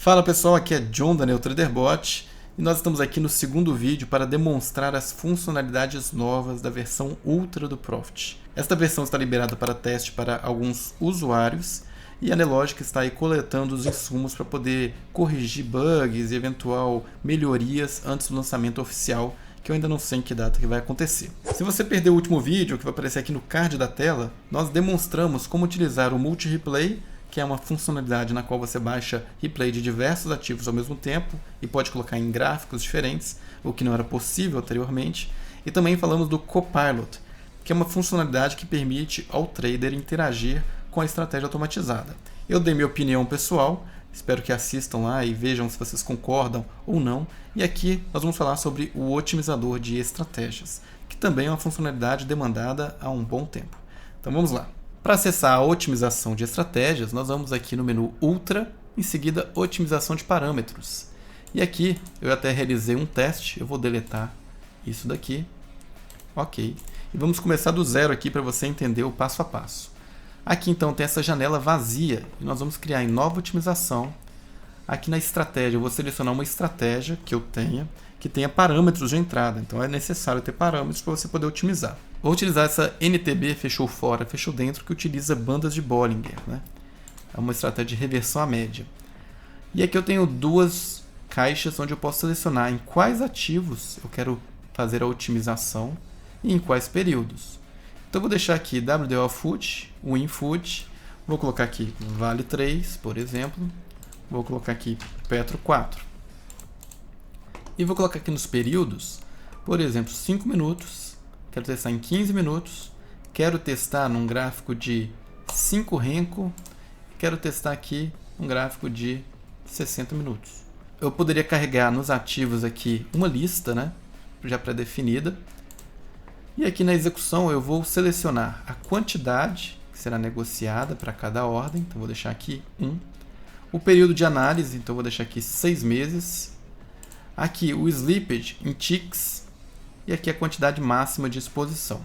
Fala pessoal, aqui é John da NeuTraderBot e nós estamos aqui no segundo vídeo para demonstrar as funcionalidades novas da versão Ultra do Profit. Esta versão está liberada para teste para alguns usuários e a Nelogic está aí coletando os insumos para poder corrigir bugs e eventual melhorias antes do lançamento oficial, que eu ainda não sei em que data que vai acontecer. Se você perdeu o último vídeo, que vai aparecer aqui no card da tela, nós demonstramos como utilizar o Multi-Replay, que é uma funcionalidade na qual você baixa replay de diversos ativos ao mesmo tempo e pode colocar em gráficos diferentes, o que não era possível anteriormente. E também falamos do Copilot, que é uma funcionalidade que permite ao trader interagir com a estratégia automatizada. Eu dei minha opinião pessoal, espero que assistam lá e vejam se vocês concordam ou não. E aqui nós vamos falar sobre o otimizador de estratégias, que também é uma funcionalidade demandada há um bom tempo. Então vamos lá. Para acessar a otimização de estratégias, nós vamos aqui no menu Ultra, em seguida otimização de parâmetros. E aqui eu até realizei um teste, eu vou deletar isso daqui. Ok. E vamos começar do zero aqui para você entender o passo a passo. Aqui então tem essa janela vazia e nós vamos criar em nova otimização. Aqui na estratégia eu vou selecionar uma estratégia que eu tenha, que tenha parâmetros de entrada. Então é necessário ter parâmetros para você poder otimizar. Vou utilizar essa NTB fechou fora, fechou dentro, que utiliza bandas de Bollinger, né? É uma estratégia de reversão à média. E aqui eu tenho duas caixas onde eu posso selecionar em quais ativos eu quero fazer a otimização e em quais períodos. Então eu vou deixar aqui WDO Food, Win Food, vou colocar aqui Vale 3, por exemplo, vou colocar aqui Petro 4. E vou colocar aqui nos períodos, por exemplo, 5 minutos, quero testar em 15 minutos, quero testar num gráfico de 5 Renko, quero testar aqui um gráfico de 60 minutos. Eu poderia carregar nos ativos aqui uma lista, né, já pré-definida. E aqui na execução eu vou selecionar a quantidade que será negociada para cada ordem, então vou deixar aqui 1. O período de análise, então vou deixar aqui 6 meses. Aqui o slippage em ticks e aqui a quantidade máxima de exposição.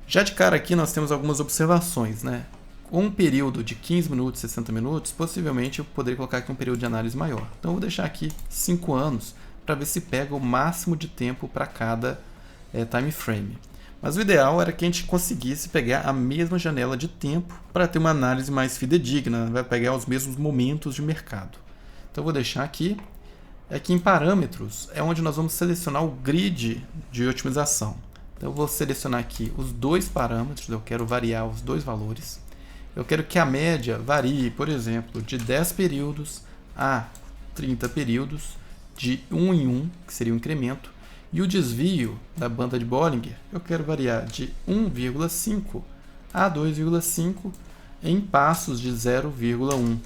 Já de cara aqui nós temos algumas observações, né? Com um período de 15 minutos, 60 minutos, possivelmente eu poderia colocar aqui um período de análise maior. Então eu vou deixar aqui 5 anos para ver se pega o máximo de tempo para cada time frame. Mas o ideal era que a gente conseguisse pegar a mesma janela de tempo para ter uma análise mais fidedigna, vai pegar os mesmos momentos de mercado. Então eu vou deixar aqui. Aqui em parâmetros é onde nós vamos selecionar o grid de otimização. Então eu vou selecionar aqui os dois parâmetros, eu quero variar os dois valores. Eu quero que a média varie, por exemplo, de 10 períodos a 30 períodos, de 1 em 1, que seria o incremento. E o desvio da banda de Bollinger, eu quero variar de 1,5 a 2,5 em passos de 0,1.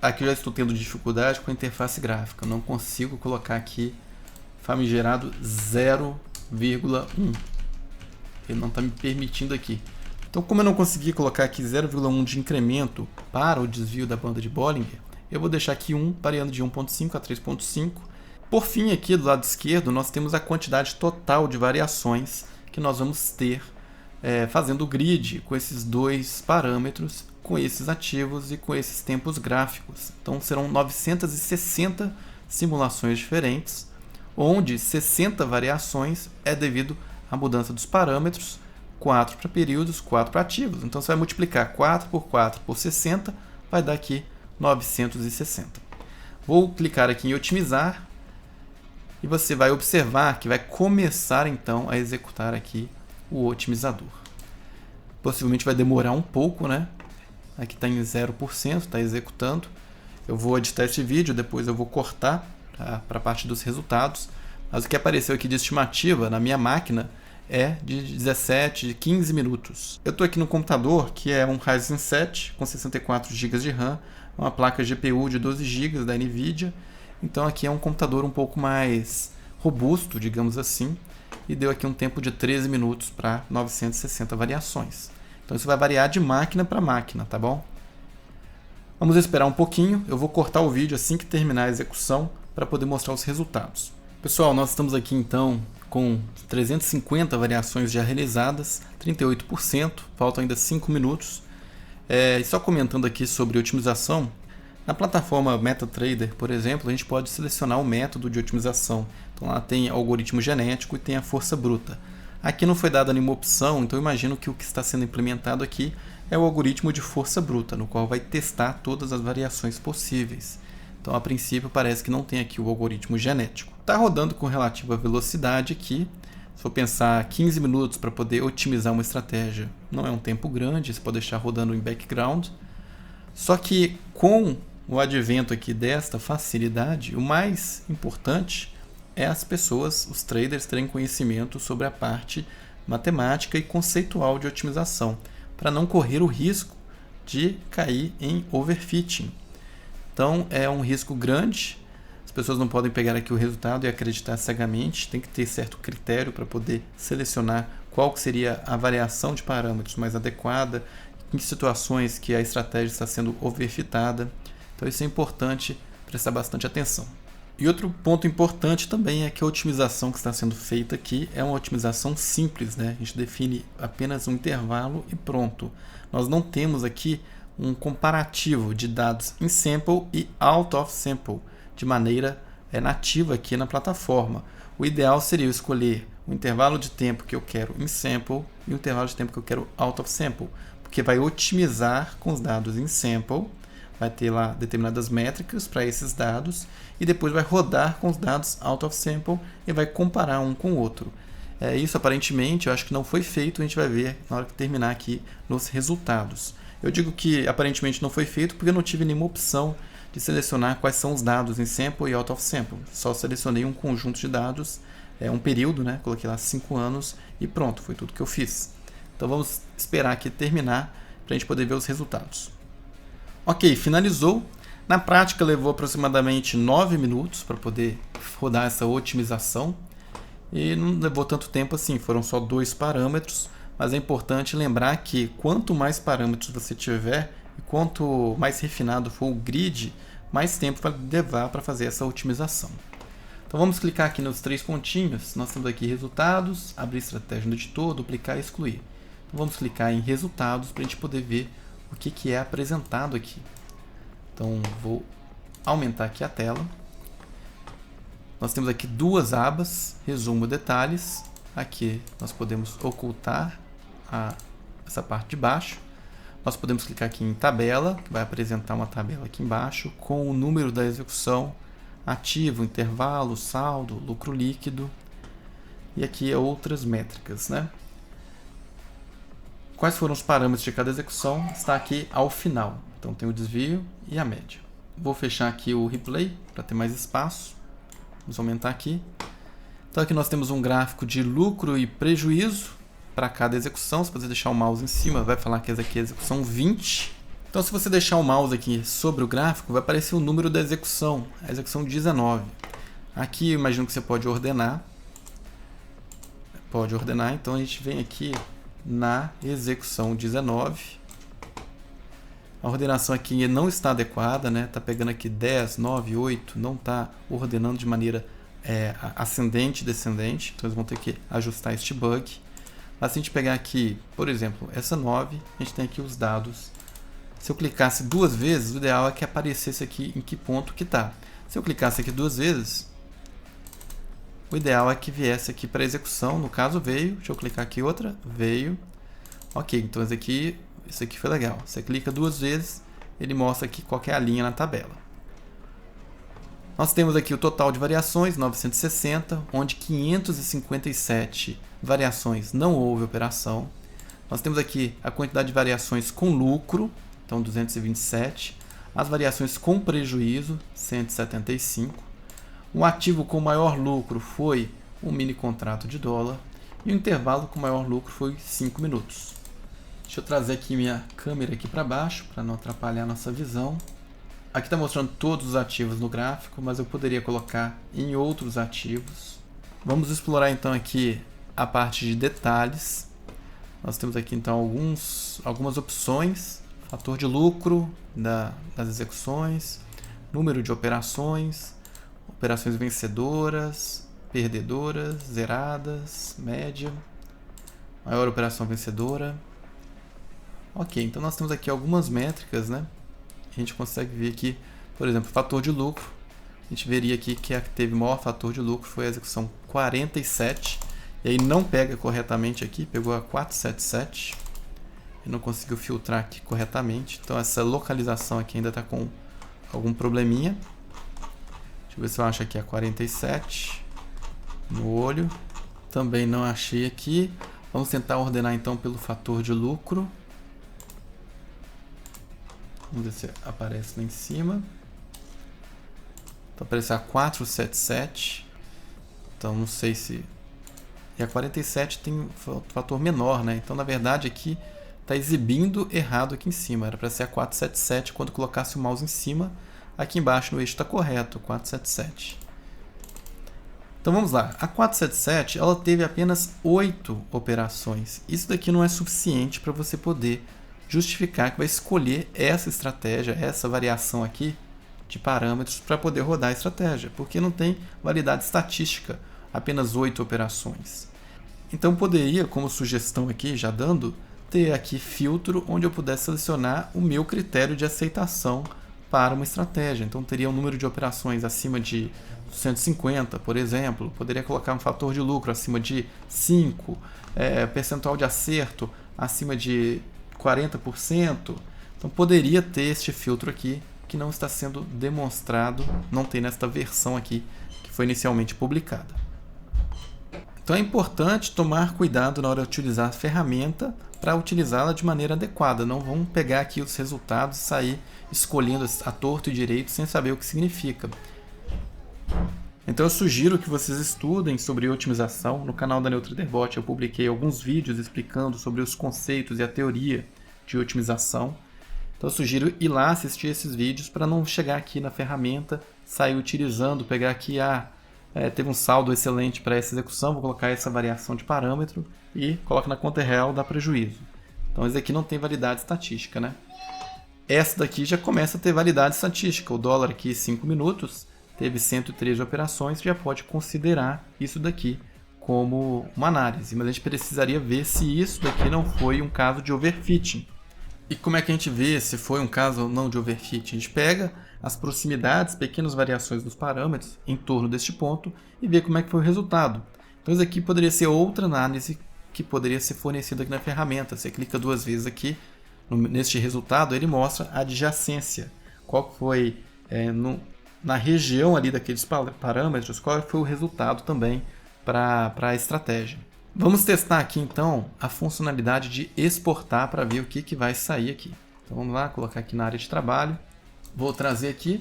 Aqui eu já estou tendo dificuldade com a interface gráfica. Eu não consigo colocar aqui famigerado 0,1. Ele não está me permitindo aqui. Então, como eu não consegui colocar aqui 0,1 de incremento para o desvio da banda de Bollinger, eu vou deixar aqui 1 variando de 1,5 a 3,5. Por fim, aqui do lado esquerdo, nós temos a quantidade total de variações que nós vamos ter fazendo o grid com esses dois parâmetros, com esses ativos e com esses tempos gráficos. Então serão 960 simulações diferentes, onde 60 variações é devido à mudança dos parâmetros, 4 para períodos, 4 para ativos. Então você vai multiplicar 4 por 4 por 60, vai dar aqui 960. Vou clicar aqui em otimizar e você vai observar que vai começar então a executar aqui o otimizador. Possivelmente vai demorar um pouco, né? Aqui está em 0%, está executando. Eu vou editar esse vídeo, depois eu vou cortar para a parte dos resultados. Mas o que apareceu aqui de estimativa na minha máquina é de 17, de 15 minutos. Eu estou aqui no computador, que é um Ryzen 7 com 64 GB de RAM, uma placa GPU de 12 GB da NVIDIA. Então aqui é um computador um pouco mais robusto, digamos assim, e deu aqui um tempo de 13 minutos para 960 variações. Então isso vai variar de máquina para máquina, tá bom? Vamos esperar um pouquinho, eu vou cortar o vídeo assim que terminar a execução para poder mostrar os resultados. Pessoal, nós estamos aqui então com 350 variações já realizadas, 38%, faltam ainda 5 minutos. E só comentando aqui sobre otimização, na plataforma MetaTrader, por exemplo, a gente pode selecionar o método de otimização. Então lá tem algoritmo genético e tem a força bruta. Aqui não foi dada nenhuma opção, então eu imagino que o que está sendo implementado aqui é o algoritmo de força bruta, no qual vai testar todas as variações possíveis. Então, a princípio, parece que não tem aqui o algoritmo genético. Está rodando com relativa velocidade aqui. Se for pensar 15 minutos para poder otimizar uma estratégia, não é um tempo grande, você pode deixar rodando em background. Só que com o advento aqui desta facilidade, o mais importante é as pessoas, os traders, terem conhecimento sobre a parte matemática e conceitual de otimização, para não correr o risco de cair em overfitting. Então é um risco grande, as pessoas não podem pegar aqui o resultado e acreditar cegamente, tem que ter certo critério para poder selecionar qual que seria a variação de parâmetros mais adequada, em situações que a estratégia está sendo overfitada. Então isso é importante prestar bastante atenção. E outro ponto importante também é que a otimização que está sendo feita aqui é uma otimização simples, né? A gente define apenas um intervalo e pronto. Nós não temos aqui um comparativo de dados in sample e out of sample de maneira nativa aqui na plataforma. O ideal seria eu escolher o intervalo de tempo que eu quero in sample e o intervalo de tempo que eu quero out of sample, porque vai otimizar com os dados in sample, vai ter lá determinadas métricas para esses dados e depois vai rodar com os dados out of sample e vai comparar um com o outro. Isso aparentemente eu acho que não foi feito, a gente vai ver na hora que terminar aqui nos resultados. Eu digo que aparentemente não foi feito porque eu não tive nenhuma opção de selecionar quais são os dados em sample e out of sample. Só selecionei um conjunto de dados, um período, né? Coloquei lá 5 anos e pronto, foi tudo que eu fiz. Então vamos esperar aqui terminar para a gente poder ver os resultados. Ok, finalizou. Na prática levou aproximadamente 9 minutos para poder rodar essa otimização. E não levou tanto tempo assim, foram só 2 parâmetros. Mas é importante lembrar que quanto mais parâmetros você tiver e quanto mais refinado for o grid, mais tempo vai levar para fazer essa otimização. Então vamos clicar aqui nos 3 pontinhos. Nós temos aqui resultados, abrir estratégia no editor, duplicar e excluir. Então vamos clicar em resultados para a gente poder ver o que é apresentado aqui. Então vou aumentar aqui a tela. Nós temos aqui 2 abas, resumo, detalhes. Aqui nós podemos ocultar essa parte de baixo. Nós podemos clicar aqui em tabela, que vai apresentar uma tabela aqui embaixo com o número da execução, ativo, intervalo, saldo, lucro líquido e aqui outras métricas, né? Quais foram os parâmetros de cada execução está aqui ao final. Então tem o desvio e a média. Vou fechar aqui o replay para ter mais espaço. Vamos aumentar aqui. Então aqui nós temos um gráfico de lucro e prejuízo para cada execução. Se você deixar o mouse em cima, vai falar que essa aqui é a execução 20. Então se você deixar o mouse aqui sobre o gráfico, vai aparecer o número da execução, a execução 19. Aqui eu imagino que você pode ordenar. Então a gente vem aqui na execução 19. A ordenação aqui não está adequada, né? Está pegando aqui 10, 9, 8, não está ordenando de maneira ascendente e descendente. Então eles vão ter que ajustar este bug. Mas se a gente pegar aqui, por exemplo, essa 9, a gente tem aqui os dados. Se eu clicasse 2 vezes, o ideal é que aparecesse aqui em que ponto que está. Se eu clicasse aqui 2 vezes, o ideal é que viesse aqui para execução. No caso veio, deixa eu clicar aqui outra, veio. Ok, então isso aqui foi legal. Você clica 2 vezes, ele mostra aqui qual que é a linha na tabela. Nós temos aqui o total de variações, 960, onde 557 variações não houve operação. Nós temos aqui a quantidade de variações com lucro, então 227. As variações com prejuízo, 175. O ativo com maior lucro foi um mini contrato de dólar. E o intervalo com maior lucro foi 5 minutos. Deixa eu trazer aqui minha câmera aqui para baixo, para não atrapalhar a nossa visão. Aqui está mostrando todos os ativos no gráfico, mas eu poderia colocar em outros ativos. Vamos explorar então aqui a parte de detalhes. Nós temos aqui então algumas opções. Fator de lucro das execuções, número de operações, operações vencedoras, perdedoras, zeradas, média, maior operação vencedora. Ok, então nós temos aqui algumas métricas, né? A gente consegue ver aqui, por exemplo, fator de lucro. A gente veria aqui que a que teve maior fator de lucro foi a execução 47. E aí não pega corretamente aqui, pegou a 477. E não conseguiu filtrar aqui corretamente. Então essa localização aqui ainda está com algum probleminha. Deixa eu ver se eu acho aqui a 47. No olho. Também não achei aqui. Vamos tentar ordenar então pelo fator de lucro. Vamos ver se aparece lá em cima. Então apareceu a 477. Então não sei se... E a 47 tem um fator menor, né? Então na verdade aqui está exibindo errado aqui em cima. Era para ser a 477 quando colocasse o mouse em cima. Aqui embaixo no eixo está correto, 477. Então vamos lá. A 477 ela teve apenas 8 operações. Isso daqui não é suficiente para você poder justificar que vai escolher essa estratégia, essa variação aqui de parâmetros para poder rodar a estratégia, porque não tem validade estatística, apenas 8 operações. Então poderia, como sugestão aqui, já dando, ter aqui filtro onde eu pudesse selecionar o meu critério de aceitação para uma estratégia. Então teria um número de operações acima de 150, por exemplo, poderia colocar um fator de lucro acima de 5, percentual de acerto acima de 40%. Então poderia ter este filtro aqui que não está sendo demonstrado, não tem nesta versão aqui que foi inicialmente publicada. Então é importante tomar cuidado na hora de utilizar a ferramenta para utilizá-la de maneira adequada. Não vamos pegar aqui os resultados e sair escolhendo a torto e direito sem saber o que significa. Então eu sugiro que vocês estudem sobre otimização. No canal da NeutraderBot eu publiquei alguns vídeos explicando sobre os conceitos e a teoria de otimização. Então eu sugiro ir lá assistir esses vídeos para não chegar aqui na ferramenta, sair utilizando, pegar aqui, teve um saldo excelente para essa execução, vou colocar essa variação de parâmetro e coloco na conta real, dá prejuízo. Então esse aqui não tem validade estatística, né? Essa daqui já começa a ter validade estatística. O dólar aqui 5 minutos teve 113 operações, já pode considerar isso daqui como uma análise. Mas a gente precisaria ver se isso daqui não foi um caso de overfitting. E como é que a gente vê se foi um caso ou não de overfitting? A gente pega as proximidades, pequenas variações dos parâmetros em torno deste ponto e vê como é que foi o resultado. Então isso aqui poderia ser outra análise que poderia ser fornecida aqui na ferramenta. Você clica 2 vezes aqui, neste resultado ele mostra a adjacência. Qual foi na região ali daqueles parâmetros, qual foi o resultado também para a estratégia. Vamos testar aqui então a funcionalidade de exportar para ver o que vai sair aqui. Então vamos lá, colocar aqui na área de trabalho. Vou trazer aqui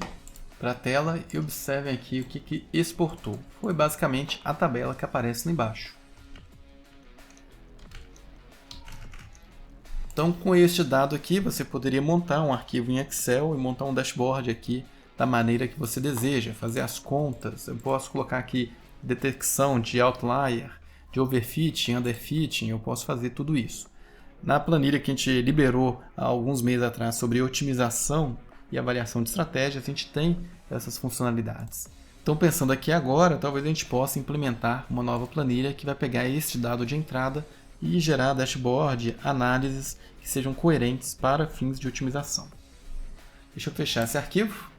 para a tela e observem aqui o que exportou. Foi basicamente a tabela que aparece lá embaixo. Então com este dado aqui você poderia montar um arquivo em Excel e montar um dashboard aqui da maneira que você deseja, fazer as contas. Eu posso colocar aqui detecção de outlier, de overfitting, underfitting, eu posso fazer tudo isso. Na planilha que a gente liberou há alguns meses atrás sobre otimização e avaliação de estratégias, a gente tem essas funcionalidades. Então pensando aqui agora, talvez a gente possa implementar uma nova planilha que vai pegar este dado de entrada e gerar dashboard, análises que sejam coerentes para fins de otimização. Deixa eu fechar esse arquivo.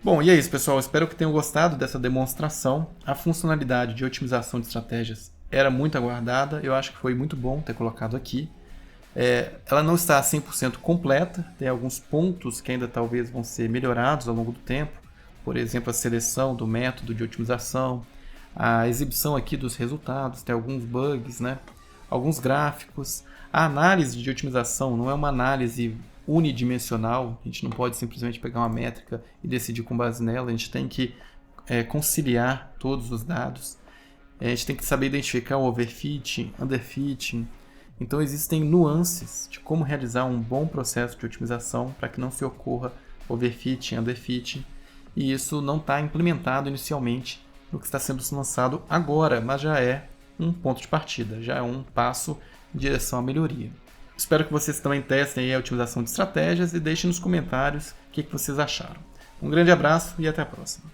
Bom, e é isso, pessoal. Espero que tenham gostado dessa demonstração. A funcionalidade de otimização de estratégias era muito aguardada. Eu acho que foi muito bom ter colocado aqui. Ela não está 100% completa. Tem alguns pontos que ainda talvez vão ser melhorados ao longo do tempo. Por exemplo, a seleção do método de otimização, a exibição aqui dos resultados, tem alguns bugs, né? Alguns gráficos. A análise de otimização não é uma análise unidimensional, a gente não pode simplesmente pegar uma métrica e decidir com base nela, a gente tem que conciliar todos os dados, a gente tem que saber identificar o overfitting, underfitting. Então existem nuances de como realizar um bom processo de otimização para que não se ocorra overfitting, underfitting, e isso não está implementado inicialmente no que está sendo lançado agora, mas já é um ponto de partida, já é um passo em direção à melhoria. Espero que vocês também testem a utilização de estratégias e deixem nos comentários o que vocês acharam. Um grande abraço e até a próxima.